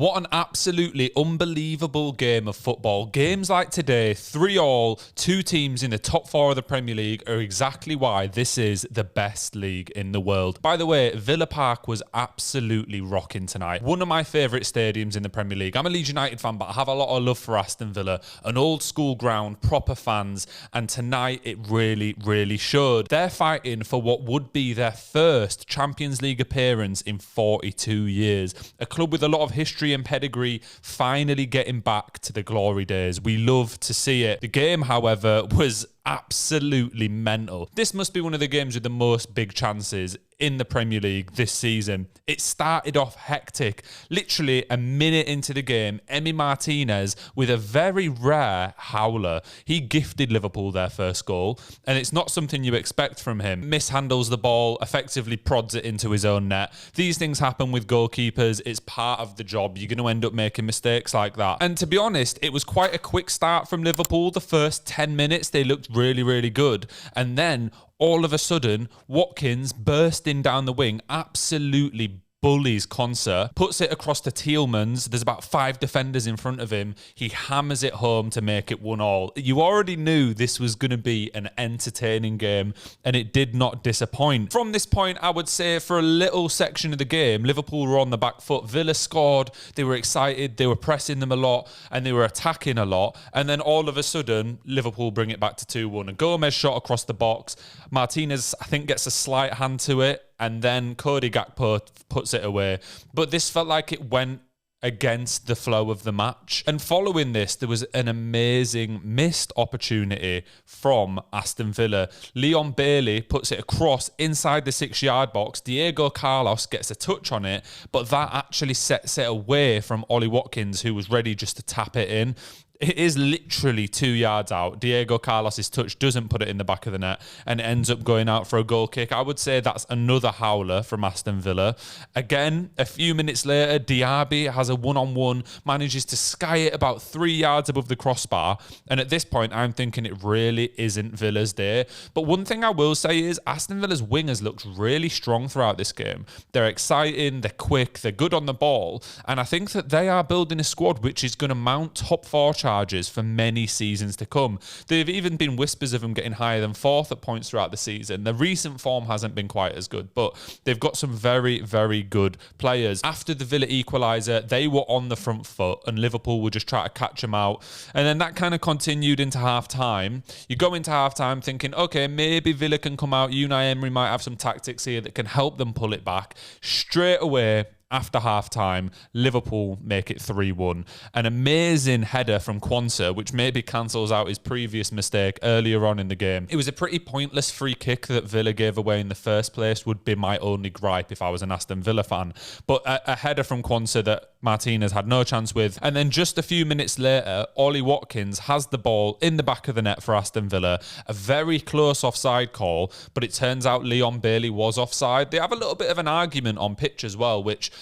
What an absolutely unbelievable game of football. Games like today, 3-3, two teams in the top 4 of the Premier League are exactly why this is the best league in the world. By the way, Villa Park was absolutely rocking tonight. One of my favourite stadiums in the Premier League. I'm a Leeds United fan, but I have a lot of love for Aston Villa. An old school ground, proper fans, and tonight it really, really showed. They're fighting for what would be their first Champions League appearance in 42 years. A club with a lot of history and pedigree finally getting back to the glory days. We love to see it. The game, however, was absolutely mental. This must be one of the games with the most big chances in the Premier League this season. It started off hectic. Literally a minute into the game, Emi Martinez with a very rare howler. He gifted Liverpool their first goal, and it's not something you expect from him. Mishandles the ball, effectively prods it into his own net. These things happen with goalkeepers. It's part of the job. You're going to end up making mistakes like that. And to be honest, it was quite a quick start from Liverpool. The first 10 minutes, they looked really, really good. And then all of a sudden, Watkins bursting down the wing, absolutely bullies Konsa, puts it across to Tielemans. There's about 5 defenders in front of him. He hammers it home to make it 1-1. You already knew this was going to be an entertaining game, and it did not disappoint. From this point, I would say for a little section of the game, Liverpool were on the back foot. Villa scored. They were excited. They were pressing them a lot, and they were attacking a lot. And then all of a sudden, Liverpool bring it back to 2-1. A Gomez shot across the box. Martinez, I think, gets a slight hand to it, and then Cody Gakpo puts it away. But this felt like it went against the flow of the match. And following this, there was an amazing missed opportunity from Aston Villa. Leon Bailey puts it across inside the 6-yard box. Diego Carlos gets a touch on it, but that actually sets it away from Ollie Watkins, who was ready just to tap it in. It is literally 2 yards out. Diego Carlos's touch doesn't put it in the back of the net, and it ends up going out for a goal kick. I would say that's another howler from Aston Villa. Again, a few minutes later, Diaby has a one-on-one, manages to sky it about 3 yards above the crossbar. And at this point, I'm thinking it really isn't Villa's day. But one thing I will say is Aston Villa's wingers looked really strong throughout this game. They're exciting, they're quick, they're good on the ball. And I think that they are building a squad which is going to mount top 4 charges for many seasons to come. There have even been whispers of them getting higher than 4th at points throughout the season. The recent form hasn't been quite as good, but they've got some very, very good players. After the Villa equaliser, they were on the front foot and Liverpool would just try to catch them out. And then that kind of continued into half-time. You go into half-time thinking, okay, maybe Villa can come out. Unai Emery might have some tactics here that can help them pull it back. Straight away, after half-time, Liverpool make it 3-1. An amazing header from Konsa, which maybe cancels out his previous mistake earlier on in the game. It was a pretty pointless free kick that Villa gave away in the first place, would be my only gripe if I was an Aston Villa fan. But a header from Konsa that Martinez had no chance with. And then just a few minutes later, Ollie Watkins has the ball in the back of the net for Aston Villa. A very close offside call, but it turns out Leon Bailey was offside. They have a little bit of an argument on pitch as well, which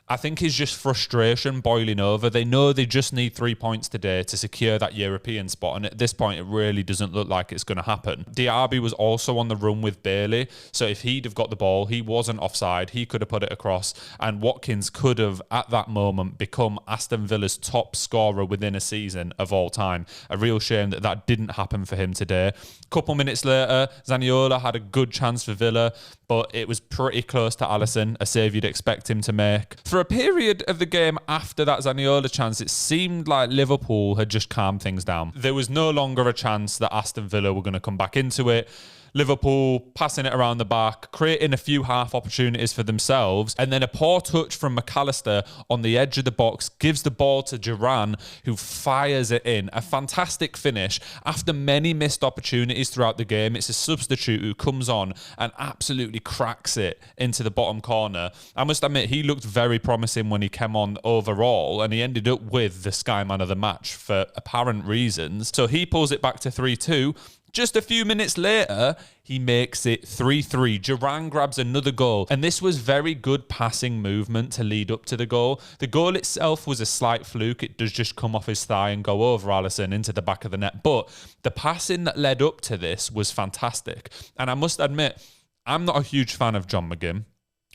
I think is just frustration boiling over. They know they just need 3 points today to secure that European spot, and at this point, it really doesn't look like it's going to happen. Diaby was also on the run with Bailey, so if he'd have got the ball, he wasn't offside, he could have put it across, and Watkins could have, at that moment, become Aston Villa's top scorer within a season of all time. A real shame that that didn't happen for him today. Couple minutes later, Zaniolo had a good chance for Villa, but it was pretty close to Alisson, a save you'd expect him to make. For a period of the game after that Zaniolo chance, it seemed like Liverpool had just calmed things down. There was no longer a chance that Aston Villa were going to come back into it. Liverpool passing it around the back, creating a few half opportunities for themselves, and then a poor touch from McAllister on the edge of the box gives the ball to Duran, who fires it in. A fantastic finish. After many missed opportunities throughout the game, it's a substitute who comes on and absolutely cracks it into the bottom corner. I must admit, he looked very promising when he came on overall, and he ended up with the Sky Man of the match for apparent reasons. So he pulls it back to 3-2. Just a few minutes later, he makes it 3-3. Duran grabs another goal, and this was very good passing movement to lead up to the goal. The goal itself was a slight fluke. It does just come off his thigh and go over Alisson into the back of the net. But the passing that led up to this was fantastic. And I must admit, I'm not a huge fan of John McGinn.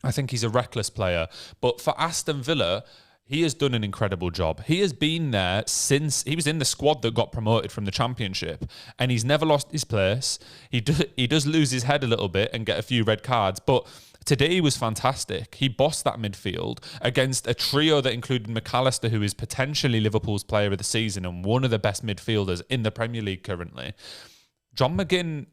I think he's a reckless player. But for Aston Villa, He has done an incredible job. He has been there since he was in the squad that got promoted from the Championship, and he's never lost his place. He does lose his head a little bit and get a few red cards, but today he was fantastic. He bossed that midfield against a trio that included McAllister, who is potentially Liverpool's player of the season and one of the best midfielders in the Premier League currently. John McGinn,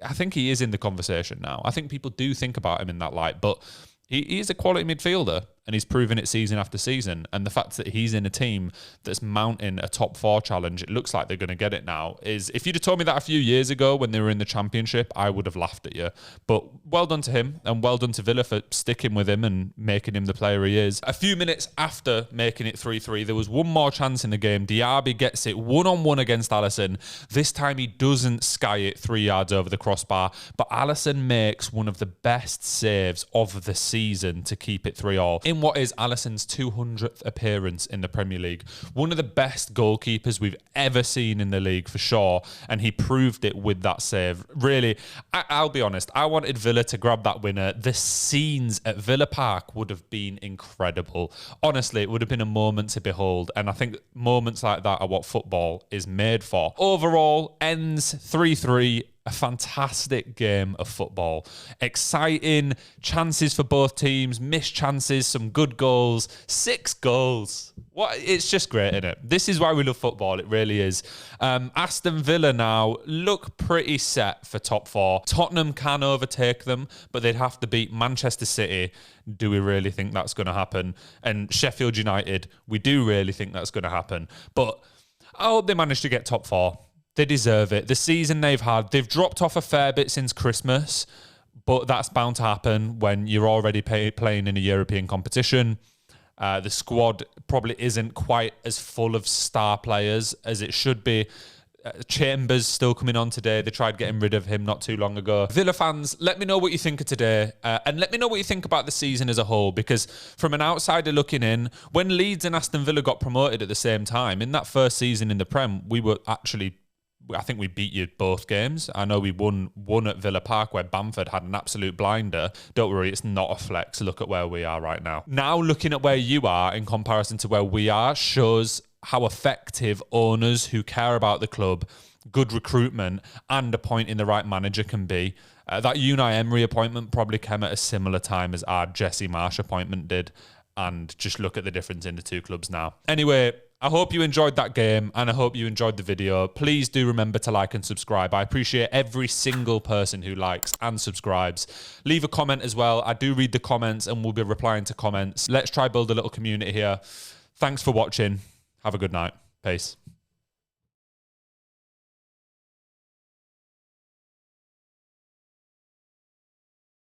I think he is in the conversation now. I think people do think about him in that light, but he is a quality midfielder, and he's proven it season after season. And the fact that he's in a team that's mounting a top 4 challenge, it looks like they're going to get it now, is, if you'd have told me that a few years ago when they were in the Championship, I would have laughed at you. But well done to him, and well done to Villa for sticking with him and making him the player he is. A few minutes after making it 3-3, there was one more chance in the game. Diaby gets it one-on-one against Alisson. This time he doesn't sky it 3 yards over the crossbar, but Alisson makes one of the best saves of the season to keep it 3-3. In what is Alisson's 200th appearance in the Premier League. One of the best goalkeepers we've ever seen in the league, for sure, and he proved it with that save. Really, I'll be honest, I wanted Villa to grab that winner. The scenes at Villa Park would have been incredible. Honestly, it would have been a moment to behold, and I think moments like that are what football is made for. Overall, ends 3-3. A fantastic game of football. Exciting, chances for both teams, missed chances, some good goals, 6 goals. What? It's just great, isn't it? This is why we love football, it really is. Aston Villa now look pretty set for top 4. Tottenham can overtake them, but they'd have to beat Manchester City. Do we really think that's going to happen? And Sheffield United, we do really think that's going to happen. But I hope they manage to get top 4. They deserve it. The season they've had, they've dropped off a fair bit since Christmas, but that's bound to happen when you're already playing in a European competition. The squad probably isn't quite as full of star players as it should be. Chambers still coming on today. They tried getting rid of him not too long ago. Villa fans, let me know what you think of today, and let me know what you think about the season as a whole, because from an outsider looking in, when Leeds and Aston Villa got promoted at the same time, in that first season in the Prem, we were actually, I think we beat you both games. I know we won at Villa Park where Bamford had an absolute blinder. Don't worry, it's not a flex. Look at where we are right now. Now looking at where you are in comparison to where we are shows how effective owners who care about the club, good recruitment, and appointing the right manager can be. That Unai Emery appointment probably came at a similar time as our Jesse Marsch appointment did. And just look at the difference in the two clubs now. Anyway, I hope you enjoyed that game, and I hope you enjoyed the video. Please do remember to like and subscribe. I appreciate every single person who likes and subscribes. Leave a comment as well. I do read the comments and we'll be replying to comments. Let's try build a little community here. Thanks for watching. Have a good night. Peace.